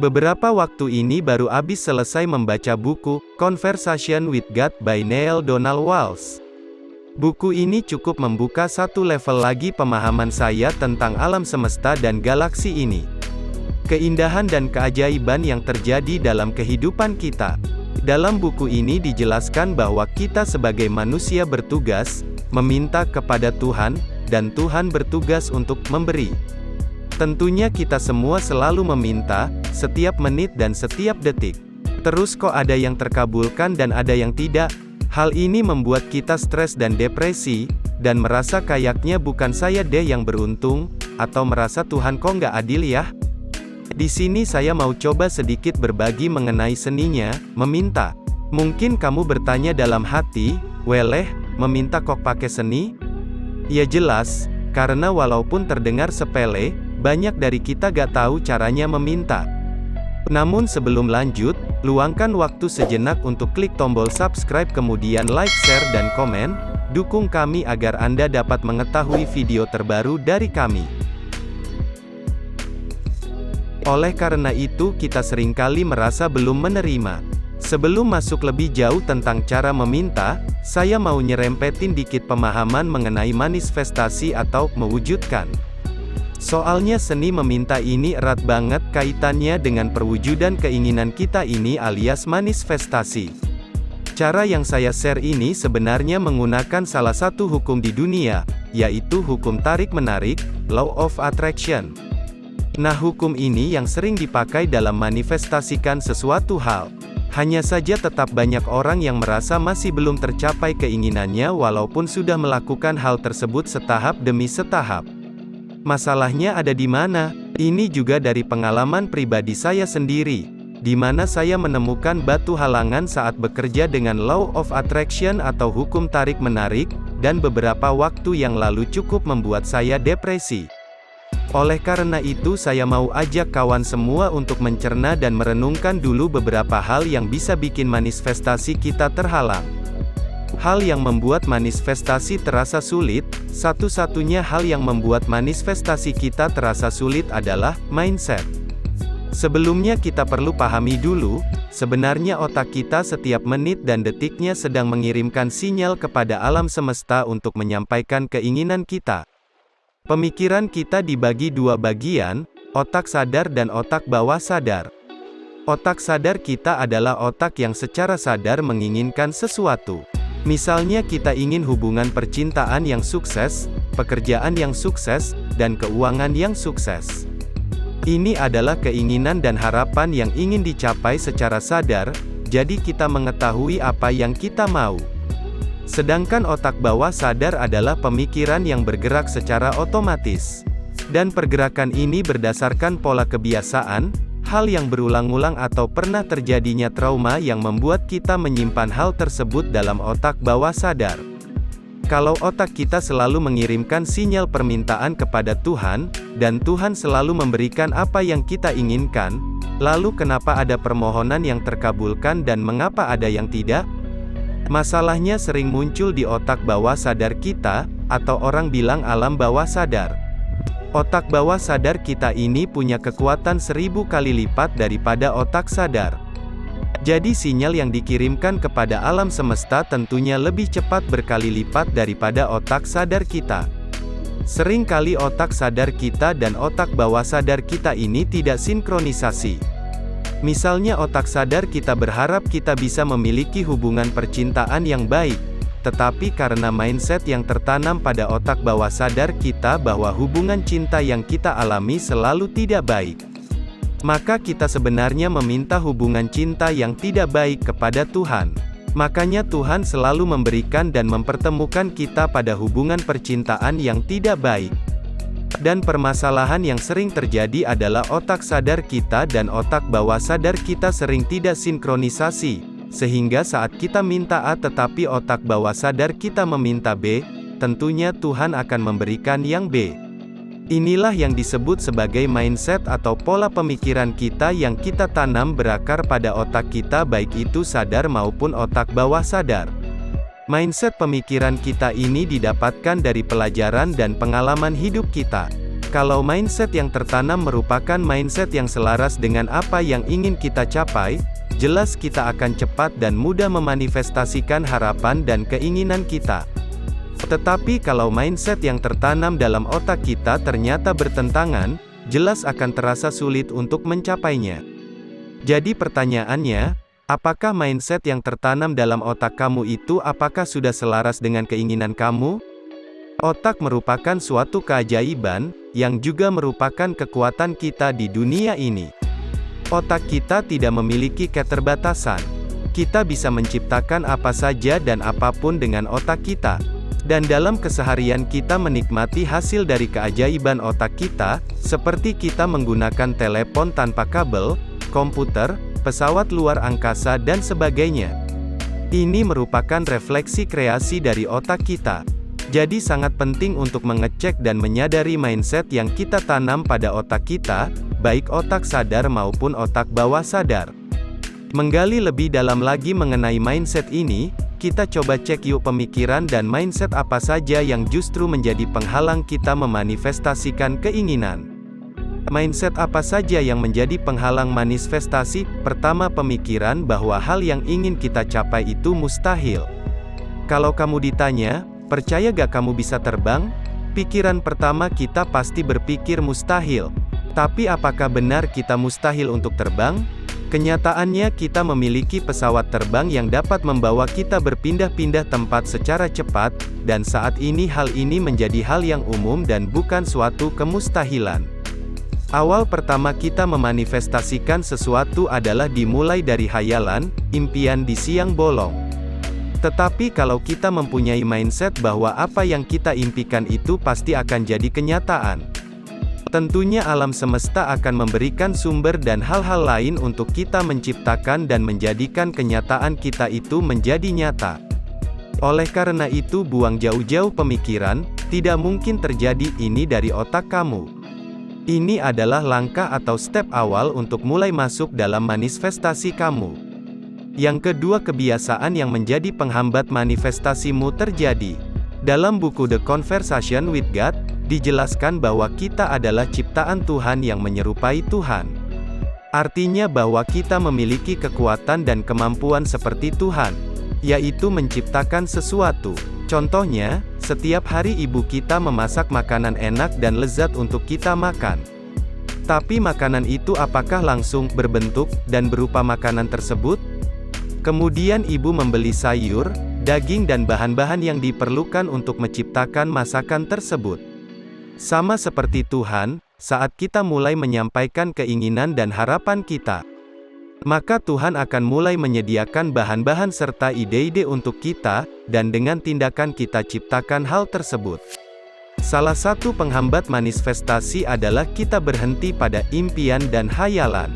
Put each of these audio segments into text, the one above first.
Beberapa waktu ini baru habis selesai membaca buku, Conversation with God by Neale Donald Walsch. Buku ini cukup membuka satu level lagi pemahaman saya tentang alam semesta dan galaksi ini. Keindahan dan keajaiban yang terjadi dalam kehidupan kita. Dalam buku ini dijelaskan bahwa kita sebagai manusia bertugas, meminta kepada Tuhan, dan Tuhan bertugas untuk memberi. Tentunya kita semua selalu meminta, setiap menit dan setiap detik. Terus kok ada yang terkabulkan dan ada yang tidak? Hal ini membuat kita stres dan depresi, dan merasa kayaknya bukan saya deh yang beruntung, atau merasa Tuhan kok nggak adil ya? Di sini saya mau coba sedikit berbagi mengenai seninya, meminta. Mungkin kamu bertanya dalam hati, weleh, meminta kok pakai seni? Ya jelas, karena walaupun terdengar sepele, banyak dari kita gak tahu caranya meminta. Namun sebelum lanjut, luangkan waktu sejenak untuk klik tombol subscribe kemudian like, share dan komen, dukung kami agar Anda dapat mengetahui video terbaru dari kami. Oleh karena itu kita seringkali merasa belum menerima. Sebelum masuk lebih jauh tentang cara meminta, saya mau nyerempetin dikit pemahaman mengenai manifestasi atau mewujudkan. Soalnya seni meminta ini erat banget kaitannya dengan perwujudan keinginan kita ini alias manifestasi. Cara yang saya share ini sebenarnya menggunakan salah satu hukum di dunia, yaitu hukum tarik-menarik, Law of Attraction. Nah hukum ini yang sering dipakai dalam manifestasikan sesuatu hal. Hanya saja tetap banyak orang yang merasa masih belum tercapai keinginannya walaupun sudah melakukan hal tersebut setahap demi setahap. Masalahnya ada di mana? Ini juga dari pengalaman pribadi saya sendiri, di mana saya menemukan batu halangan saat bekerja dengan Law of Attraction atau hukum tarik-menarik, dan beberapa waktu yang lalu cukup membuat saya depresi. Oleh karena itu saya mau ajak kawan semua untuk mencerna dan merenungkan dulu beberapa hal yang bisa bikin manifestasi kita terhalang. Hal yang membuat manifestasi terasa sulit, satu-satunya hal yang membuat manifestasi kita terasa sulit adalah mindset. Sebelumnya kita perlu pahami dulu, sebenarnya otak kita setiap menit dan detiknya sedang mengirimkan sinyal kepada alam semesta untuk menyampaikan keinginan kita. Pemikiran kita dibagi dua bagian, otak sadar dan otak bawah sadar. Otak sadar kita adalah otak yang secara sadar menginginkan sesuatu. Misalnya kita ingin hubungan percintaan yang sukses, pekerjaan yang sukses, dan keuangan yang sukses. Ini adalah keinginan dan harapan yang ingin dicapai secara sadar, jadi kita mengetahui apa yang kita mau. Sedangkan otak bawah sadar adalah pemikiran yang bergerak secara otomatis. Dan pergerakan ini berdasarkan pola kebiasaan, hal yang berulang-ulang atau pernah terjadinya trauma yang membuat kita menyimpan hal tersebut dalam otak bawah sadar. Kalau otak kita selalu mengirimkan sinyal permintaan kepada Tuhan, dan Tuhan selalu memberikan apa yang kita inginkan, lalu kenapa ada permohonan yang terkabulkan dan mengapa ada yang tidak? Masalahnya sering muncul di otak bawah sadar kita, atau orang bilang alam bawah sadar. Otak bawah sadar kita ini punya kekuatan 1000 kali lipat daripada otak sadar. Jadi sinyal yang dikirimkan kepada alam semesta tentunya lebih cepat berkali lipat daripada otak sadar kita. Sering kali otak sadar kita dan otak bawah sadar kita ini tidak sinkronisasi. Misalnya otak sadar kita berharap kita bisa memiliki hubungan percintaan yang baik. Tetapi karena mindset yang tertanam pada otak bawah sadar kita bahwa hubungan cinta yang kita alami selalu tidak baik, maka kita sebenarnya meminta hubungan cinta yang tidak baik kepada Tuhan. Makanya Tuhan selalu memberikan dan mempertemukan kita pada hubungan percintaan yang tidak baik. Dan permasalahan yang sering terjadi adalah otak sadar kita dan otak bawah sadar kita sering tidak sinkronisasi. Sehingga saat kita minta A tetapi otak bawah sadar kita meminta B, tentunya Tuhan akan memberikan yang B. Inilah yang disebut sebagai mindset atau pola pemikiran kita yang kita tanam berakar pada otak kita baik itu sadar maupun otak bawah sadar. Mindset pemikiran kita ini didapatkan dari pelajaran dan pengalaman hidup kita. Kalau mindset yang tertanam merupakan mindset yang selaras dengan apa yang ingin kita capai, jelas kita akan cepat dan mudah memanifestasikan harapan dan keinginan kita. Tetapi kalau mindset yang tertanam dalam otak kita ternyata bertentangan, jelas akan terasa sulit untuk mencapainya. Jadi pertanyaannya, apakah mindset yang tertanam dalam otak kamu itu apakah sudah selaras dengan keinginan kamu? Otak merupakan suatu keajaiban, yang juga merupakan kekuatan kita di dunia ini. Otak kita tidak memiliki keterbatasan. Kita bisa menciptakan apa saja dan apapun dengan otak kita. Dan dalam keseharian kita menikmati hasil dari keajaiban otak kita, seperti kita menggunakan telepon tanpa kabel, komputer, pesawat luar angkasa dan sebagainya. Ini merupakan refleksi kreasi dari otak kita. Jadi sangat penting untuk mengecek dan menyadari mindset yang kita tanam pada otak kita, baik otak sadar maupun otak bawah sadar. Menggali lebih dalam lagi mengenai mindset ini, kita coba cek yuk pemikiran dan mindset apa saja yang justru menjadi penghalang kita memanifestasikan keinginan. Mindset apa saja yang menjadi penghalang manifestasi? Pertama, pemikiran bahwa hal yang ingin kita capai itu mustahil. Kalau kamu ditanya, percaya gak kamu bisa terbang? Pikiran pertama kita pasti berpikir mustahil. Tapi apakah benar kita mustahil untuk terbang? Kenyataannya kita memiliki pesawat terbang yang dapat membawa kita berpindah-pindah tempat secara cepat, dan saat ini hal ini menjadi hal yang umum dan bukan suatu kemustahilan. Awal pertama kita memanifestasikan sesuatu adalah dimulai dari hayalan, impian di siang bolong. Tetapi kalau kita mempunyai mindset bahwa apa yang kita impikan itu pasti akan jadi kenyataan, tentunya alam semesta akan memberikan sumber dan hal-hal lain untuk kita menciptakan dan menjadikan kenyataan kita itu menjadi nyata. Oleh karena itu buang jauh-jauh pemikiran, tidak mungkin terjadi ini dari otak kamu. Ini adalah langkah atau step awal untuk mulai masuk dalam manifestasi kamu. Yang kedua, kebiasaan yang menjadi penghambat manifestasimu terjadi. Dalam buku The Conversation with God, dijelaskan bahwa kita adalah ciptaan Tuhan yang menyerupai Tuhan. Artinya bahwa kita memiliki kekuatan dan kemampuan seperti Tuhan, yaitu menciptakan sesuatu. Contohnya, setiap hari ibu kita memasak makanan enak dan lezat untuk kita makan. Tapi makanan itu apakah langsung berbentuk dan berupa makanan tersebut? Kemudian ibu membeli sayur, daging dan bahan-bahan yang diperlukan untuk menciptakan masakan tersebut. Sama seperti Tuhan, saat kita mulai menyampaikan keinginan dan harapan kita, maka Tuhan akan mulai menyediakan bahan-bahan serta ide-ide untuk kita, dan dengan tindakan kita ciptakan hal tersebut. Salah satu penghambat manifestasi adalah kita berhenti pada impian dan hayalan.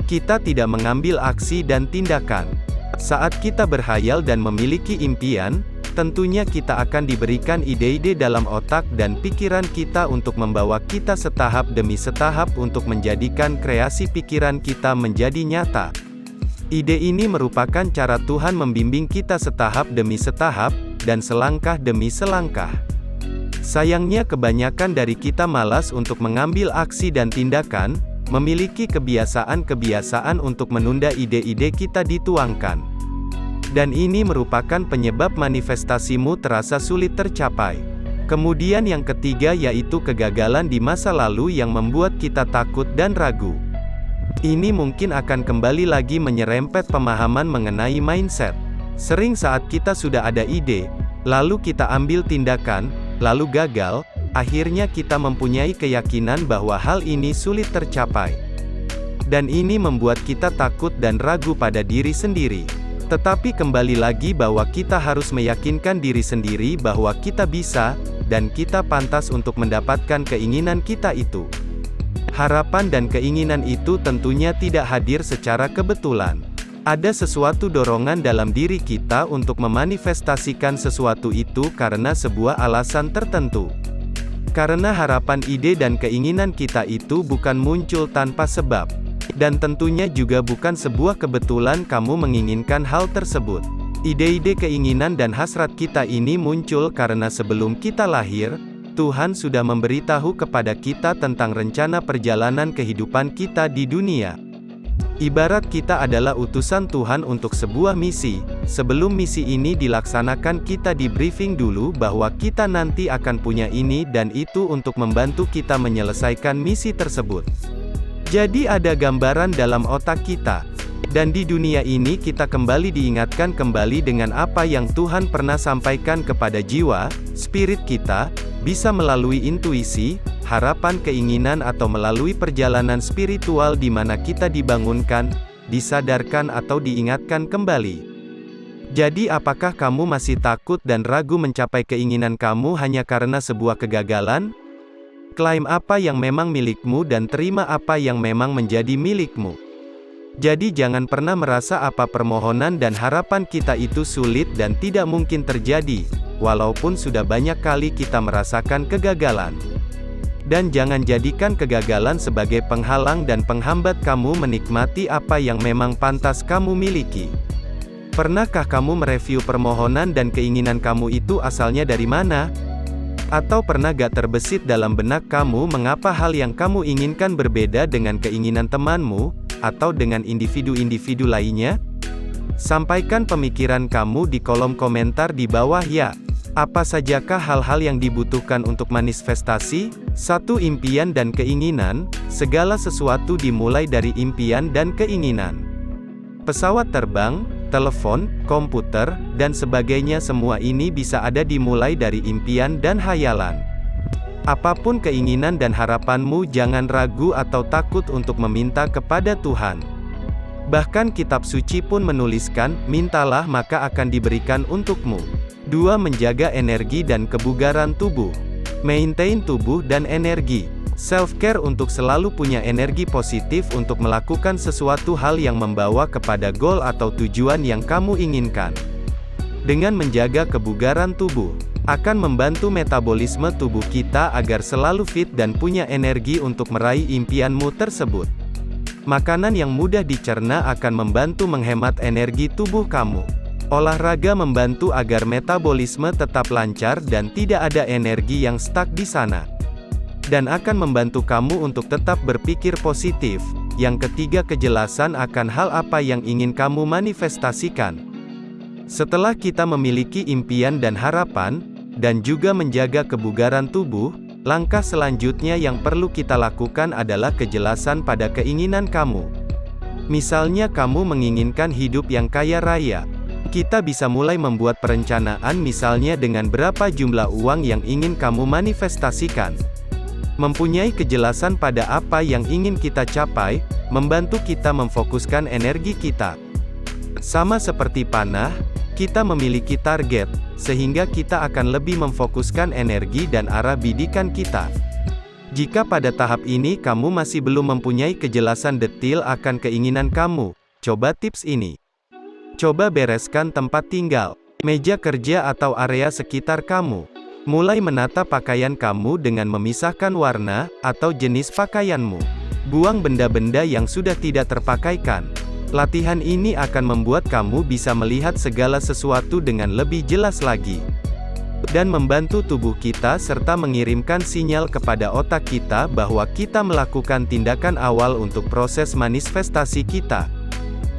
Kita tidak mengambil aksi dan tindakan. Saat kita berhayal dan memiliki impian, tentunya kita akan diberikan ide-ide dalam otak dan pikiran kita untuk membawa kita setahap demi setahap untuk menjadikan kreasi pikiran kita menjadi nyata. Ide ini merupakan cara Tuhan membimbing kita setahap demi setahap, dan selangkah demi selangkah. Sayangnya kebanyakan dari kita malas untuk mengambil aksi dan tindakan, memiliki kebiasaan-kebiasaan untuk menunda ide-ide kita dituangkan. Dan ini merupakan penyebab manifestasimu terasa sulit tercapai. Kemudian yang ketiga yaitu kegagalan di masa lalu yang membuat kita takut dan ragu. Ini mungkin akan kembali lagi menyerempet pemahaman mengenai mindset. Sering saat kita sudah ada ide, lalu kita ambil tindakan, lalu gagal, akhirnya kita mempunyai keyakinan bahwa hal ini sulit tercapai. Dan ini membuat kita takut dan ragu pada diri sendiri. Tetapi kembali lagi bahwa kita harus meyakinkan diri sendiri bahwa kita bisa, dan kita pantas untuk mendapatkan keinginan kita itu. Harapan dan keinginan itu tentunya tidak hadir secara kebetulan. Ada sesuatu dorongan dalam diri kita untuk memanifestasikan sesuatu itu karena sebuah alasan tertentu. Karena harapan, ide dan keinginan kita itu bukan muncul tanpa sebab. Dan tentunya juga bukan sebuah kebetulan kamu menginginkan hal tersebut. Ide-ide keinginan dan hasrat kita ini muncul karena sebelum kita lahir, Tuhan sudah memberitahu kepada kita tentang rencana perjalanan kehidupan kita di dunia. Ibarat kita adalah utusan Tuhan untuk sebuah misi. Sebelum misi ini dilaksanakan, kita di briefing dulu bahwa kita nanti akan punya ini dan itu untuk membantu kita menyelesaikan misi tersebut. Jadi ada gambaran dalam otak kita. Dan di dunia ini kita kembali diingatkan kembali dengan apa yang Tuhan pernah sampaikan kepada jiwa, spirit kita, bisa melalui intuisi, harapan, keinginan, atau melalui perjalanan spiritual di mana kita dibangunkan, disadarkan atau diingatkan kembali. Jadi apakah kamu masih takut dan ragu mencapai keinginan kamu hanya karena sebuah kegagalan? Klaim apa yang memang milikmu dan terima apa yang memang menjadi milikmu. Jadi jangan pernah merasa apa permohonan dan harapan kita itu sulit dan tidak mungkin terjadi, walaupun sudah banyak kali kita merasakan kegagalan. Dan jangan jadikan kegagalan sebagai penghalang dan penghambat kamu menikmati apa yang memang pantas kamu miliki. Pernahkah kamu mereview permohonan dan keinginan kamu itu asalnya dari mana? Atau pernah gak terbesit dalam benak kamu mengapa hal yang kamu inginkan berbeda dengan keinginan temanmu, atau dengan individu-individu lainnya? Sampaikan pemikiran kamu di kolom komentar di bawah ya. Apa sajakah hal-hal yang dibutuhkan untuk manifestasi? 1. Impian dan keinginan. Segala sesuatu dimulai dari impian dan keinginan. Pesawat terbang, telepon, komputer, dan sebagainya, semua ini bisa ada dimulai dari impian dan hayalan. Apapun keinginan dan harapanmu, jangan ragu atau takut untuk meminta kepada Tuhan. Bahkan kitab suci pun menuliskan, mintalah maka akan diberikan untukmu. 2. Menjaga energi dan kebugaran tubuh. Maintain tubuh dan energi. Self-care untuk selalu punya energi positif untuk melakukan sesuatu hal yang membawa kepada goal atau tujuan yang kamu inginkan. Dengan menjaga kebugaran tubuh, akan membantu metabolisme tubuh kita agar selalu fit dan punya energi untuk meraih impianmu tersebut. Makanan yang mudah dicerna akan membantu menghemat energi tubuh kamu. Olahraga membantu agar metabolisme tetap lancar dan tidak ada energi yang stuck di sana. Dan akan membantu kamu untuk tetap berpikir positif. Yang ketiga, kejelasan akan hal apa yang ingin kamu manifestasikan. Setelah kita memiliki impian dan harapan, dan juga menjaga kebugaran tubuh, langkah selanjutnya yang perlu kita lakukan adalah kejelasan pada keinginan kamu. Misalnya kamu menginginkan hidup yang kaya raya. Kita bisa mulai membuat perencanaan, misalnya dengan berapa jumlah uang yang ingin kamu manifestasikan. Mempunyai kejelasan pada apa yang ingin kita capai, membantu kita memfokuskan energi kita. Sama seperti panah, kita memiliki target, sehingga kita akan lebih memfokuskan energi dan arah bidikan kita. Jika pada tahap ini kamu masih belum mempunyai kejelasan detail akan keinginan kamu, coba tips ini. Coba bereskan tempat tinggal, meja kerja atau area sekitar kamu. Mulai menata pakaian kamu dengan memisahkan warna atau jenis pakaianmu. Buang benda-benda yang sudah tidak terpakaikan. Latihan ini akan membuat kamu bisa melihat segala sesuatu dengan lebih jelas lagi. Dan membantu tubuh kita serta mengirimkan sinyal kepada otak kita bahwa kita melakukan tindakan awal untuk proses manifestasi kita.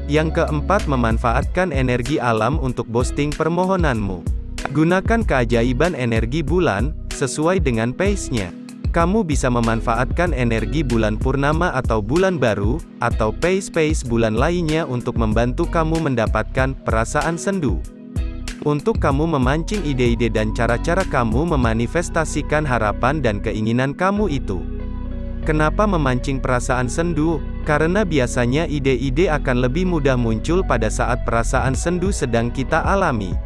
Yang keempat, memanfaatkan energi alam untuk boosting permohonanmu. Gunakan keajaiban energi bulan, sesuai dengan pace-nya. Kamu bisa memanfaatkan energi bulan purnama atau bulan baru, atau pace bulan lainnya untuk membantu kamu mendapatkan perasaan sendu. Untuk kamu memancing ide-ide dan cara-cara kamu memanifestasikan harapan dan keinginan kamu itu. Kenapa memancing perasaan sendu? Karena biasanya ide-ide akan lebih mudah muncul pada saat perasaan sendu sedang kita alami.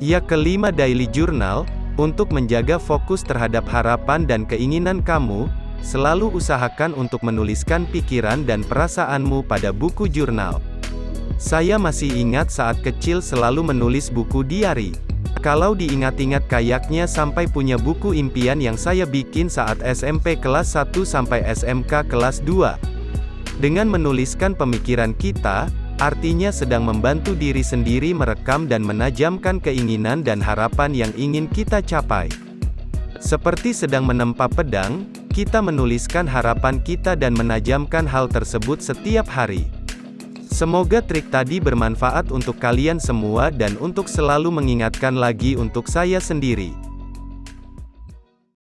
Yang kelima, daily journal. Untuk menjaga fokus terhadap harapan dan keinginan kamu, selalu usahakan untuk menuliskan pikiran dan perasaanmu pada buku jurnal. Saya masih ingat saat kecil selalu menulis buku diari. Kalau diingat-ingat kayaknya sampai punya buku impian yang saya bikin saat SMP kelas 1 sampai SMK kelas 2. Dengan menuliskan pemikiran kita, artinya sedang membantu diri sendiri merekam dan menajamkan keinginan dan harapan yang ingin kita capai. Seperti sedang menempa pedang, kita menuliskan harapan kita dan menajamkan hal tersebut setiap hari. Semoga trik tadi bermanfaat untuk kalian semua dan untuk selalu mengingatkan lagi untuk saya sendiri.